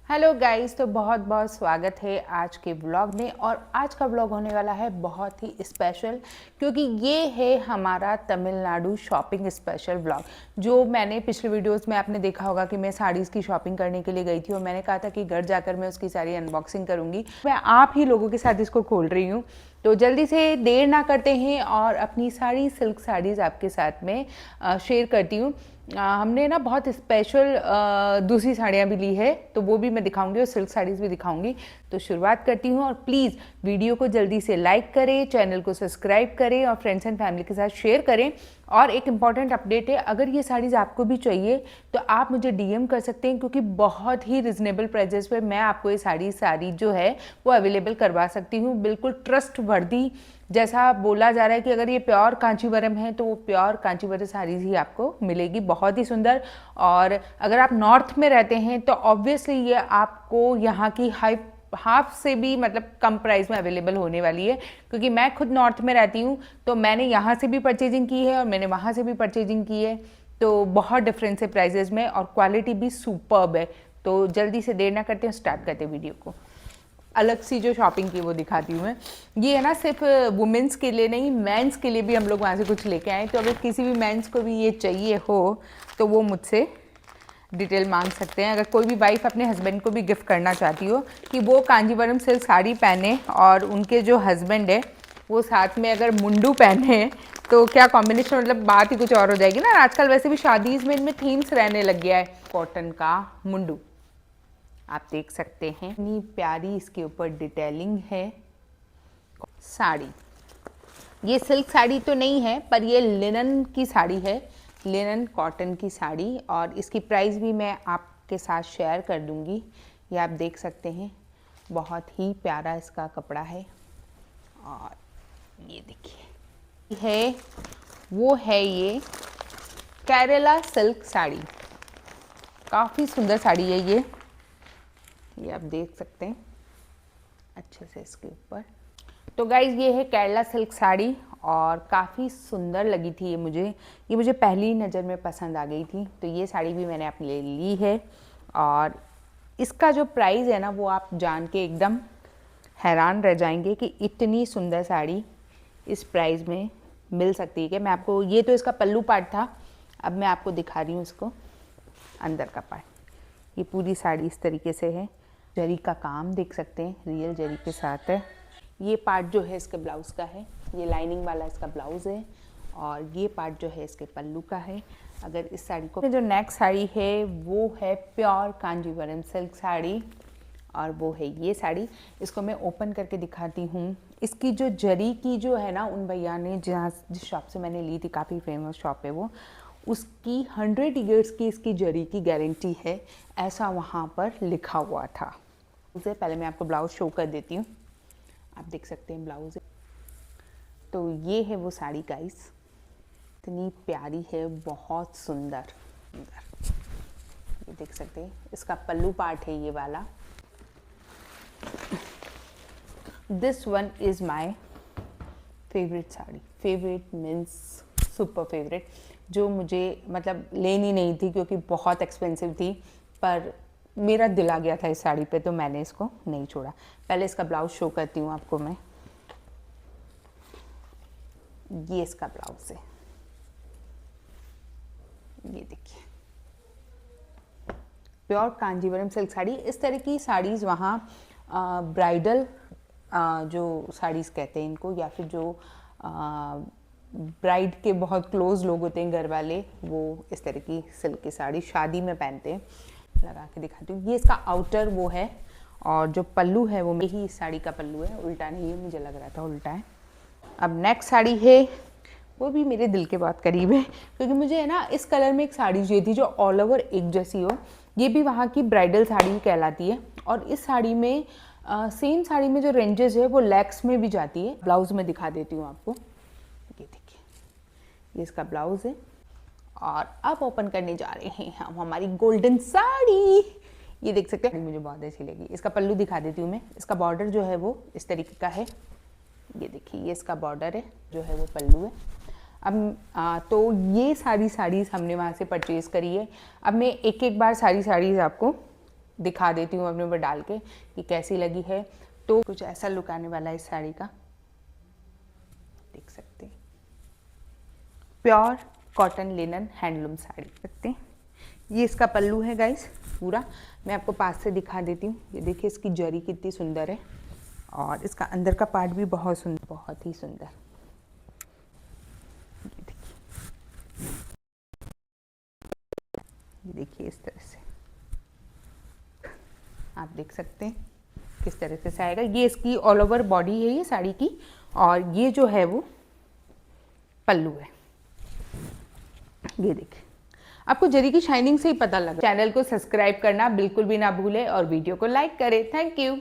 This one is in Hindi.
हेलो गाइस, तो बहुत बहुत स्वागत है आज के व्लॉग में। और आज का व्लॉग होने वाला है बहुत ही स्पेशल, क्योंकि ये है हमारा तमिलनाडु शॉपिंग स्पेशल व्लॉग। जो मैंने पिछले वीडियोस में आपने देखा होगा कि मैं साड़ीज़ की शॉपिंग करने के लिए गई थी और मैंने कहा था कि घर जाकर मैं उसकी सारी अनबॉक्सिंग करूँगी। मैं आप ही लोगों के साथ इसको खोल रही हूँ, तो जल्दी से देर ना करते हैं और अपनी सारी सिल्क साड़ीज़ आपके साथ में शेयर करती हूँ। हमने ना बहुत स्पेशल दूसरी साड़ियाँ भी ली है, तो वो भी मैं दिखाऊंगी और सिल्क साड़ीज़ भी दिखाऊंगी। तो शुरुआत करती हूँ और प्लीज़ वीडियो को जल्दी से लाइक करें, चैनल को सब्सक्राइब करें और फ्रेंड्स एंड फैमिली के साथ शेयर करें। और एक इम्पॉर्टेंट अपडेट है, अगर ये साड़ीज़ आपको भी चाहिए तो आप मुझे डीएम कर सकते हैं, क्योंकि बहुत ही रिजनेबल प्राइजेस पे मैं आपको ये साड़ी जो है वो अवेलेबल करवा सकती हूँ। बिल्कुल ट्रस्ट वर्दी, जैसा बोला जा रहा है कि अगर ये प्योर कांचीवरम है तो वो प्योर कांचीवरम साड़ीज़ ही आपको मिलेगी, बहुत ही सुंदर। और अगर आप नॉर्थ में रहते हैं तो ऑब्वियसली ये आपको यहाँ की हाफ से भी मतलब कम प्राइस में अवेलेबल होने वाली है, क्योंकि मैं खुद नॉर्थ में रहती हूँ तो मैंने यहाँ से भी परचेजिंग की है और मैंने वहाँ से भी परचेजिंग की है। तो बहुत डिफरेंस है प्राइजेज में और क्वालिटी भी सुपर्ब है। तो जल्दी से देर ना करते हैं, स्टार्ट करते हैं वीडियो को। अलग सी जो शॉपिंग की वो दिखाती हूँ मैं। ये है ना सिर्फ वुमेंस के लिए नहीं, मेंस के लिए भी हम लोग वहाँ से कुछ लेके आए। तो अगर किसी भी मेंस को भी ये चाहिए हो तो वो मुझसे डिटेल मांग सकते हैं। अगर कोई भी वाइफ अपने हस्बैंड को भी गिफ्ट करना चाहती हो कि वो कांजीवरम सिल्क साड़ी पहने और उनके जो हस्बैंड है वो साथ में अगर मुंडू पहने, तो क्या कॉम्बिनेशन, मतलब बात ही कुछ और हो जाएगी ना। आजकल वैसे भी शादीज में इनमें थीम्स रहने लग गया है। कॉटन का मुंडू आप देख सकते हैं, इतनी प्यारी इसके ऊपर डिटेलिंग है। साड़ी ये सिल्क साड़ी तो नहीं है, पर ये लिनन की साड़ी है, लिनन कॉटन की साड़ी। और इसकी प्राइस भी मैं आपके साथ शेयर कर दूंगी। ये आप देख सकते हैं, बहुत ही प्यारा इसका कपड़ा है। और ये देखिए है, वो है ये केरला सिल्क साड़ी। काफ़ी सुंदर साड़ी है ये आप देख सकते हैं अच्छे से इसके ऊपर। तो गाइज ये है केरला सिल्क साड़ी और काफ़ी सुंदर लगी थी ये मुझे पहली नज़र में पसंद आ गई थी। तो ये साड़ी भी मैंने अपने लिए ली है और इसका जो प्राइस है ना वो आप जान के एकदम हैरान रह जाएंगे कि इतनी सुंदर साड़ी इस प्राइस में मिल सकती है। कि मैं आपको, ये तो इसका पल्लू पार्ट था, अब मैं आपको दिखा रही हूँ इसको अंदर का पार्ट। ये पूरी साड़ी इस तरीके से है, जरी का काम देख सकते हैं, रियल जरी के साथ है। ये पार्ट जो है इसके ब्लाउज़ का है, ये लाइनिंग वाला इसका ब्लाउज़ है और ये पार्ट जो है इसके पल्लू का है। अगर इस साड़ी को, जो नेक्स्ट साड़ी है वो है प्योर कांजीवरम सिल्क साड़ी और वो है ये साड़ी। इसको मैं ओपन करके दिखाती हूँ। इसकी जो जरी की जो है ना, उन भैया ने जिस शॉप से मैंने ली थी, काफ़ी फेमस शॉप है वो, उसकी 100 ईयर्स की इसकी जरी की गारंटी है, ऐसा वहाँ पर लिखा हुआ था। उसे पहले मैं आपको ब्लाउज शो कर देती हूँ, आप देख सकते हैं ब्लाउज। तो ये है वो साड़ी गाइस, इतनी प्यारी है, बहुत सुंदर। ये देख सकते हैं, इसका पल्लू पार्ट है ये वाला। This one is my favourite sari, favourite means super favourite, जो मुझे मतलब लेनी नहीं थी क्योंकि बहुत एक्सपेंसिव थी, पर मेरा दिल आ गया था इस साड़ी पे तो मैंने इसको नहीं छोड़ा। पहले इसका ब्लाउज शो करती हूँ आपको मैं। ये इसका ब्लाउज है, ये देखिए, प्योर कांजीवरम सिल्क साड़ी। इस तरह की साड़ीज़ वहाँ ब्राइडल जो साड़ीज़ कहते हैं इनको, या फिर जो ब्राइड के बहुत क्लोज लोग होते हैं घर वाले, वो इस तरह की सिल्क की साड़ी शादी में पहनते हैं। लगा के दिखाती हूँ। ये इसका आउटर वो है और जो पल्लू है वो यही इस साड़ी का पल्लू है, उल्टा नहीं है, मुझे लग रहा था उल्टा है। अब नेक्स्ट साड़ी है, वो भी मेरे दिल के बहुत करीब है, क्योंकि मुझे है ना इस कलर में एक साड़ी चाहिए थी जो ऑल ओवर एक जैसी हो। ये भी वहाँ की ब्राइडल साड़ी कहलाती है और इस साड़ी में सेम साड़ी में जो रेंजेस है वो लैक्स में भी जाती है। ब्लाउज में दिखा देती हूँ आपको, ये देखिए, ये इसका ब्लाउज है। और अब ओपन करने जा रहे हैं हम हमारी गोल्डन साड़ी। ये देख सकते हैं, मुझे बहुत अच्छी लगी। इसका पल्लू दिखा देती हूँ मैं। इसका बॉर्डर जो है वो इस तरीके का है, ये देखिए, ये इसका बॉर्डर है, जो है वो पल्लू है। अब तो ये सारी साड़ीज़ हमने वहाँ से परचेज़ करी है। अब मैं एक एक बार सारी साड़ीज़ आपको दिखा देती हूँ अपने ऊपर डाल के कि कैसी लगी है। तो कुछ ऐसा लुक आने वाला है इस साड़ी का, देख सकते हैं। Pure cotton linen handloom sari सकते हैं। ये इसका पल्लू है गाइस पूरा, मैं आपको पास से दिखा देती हूँ। ये देखिए इसकी जरी कितनी सुंदर है और इसका अंदर का पार्ट भी बहुत सुंदर, बहुत ही सुंदर। ये देखिए इस तरह से आप देख सकते हैं किस तरह से आएगा। ये इसकी ऑल ओवर बॉडी है ये साड़ी की, और ये जो है वो पल्लू है। ये देखिए आपको जरी की शाइनिंग से ही पता लगा। चैनल को सब्सक्राइब करना बिल्कुल भी ना भूलें और वीडियो को लाइक करें। Thank you.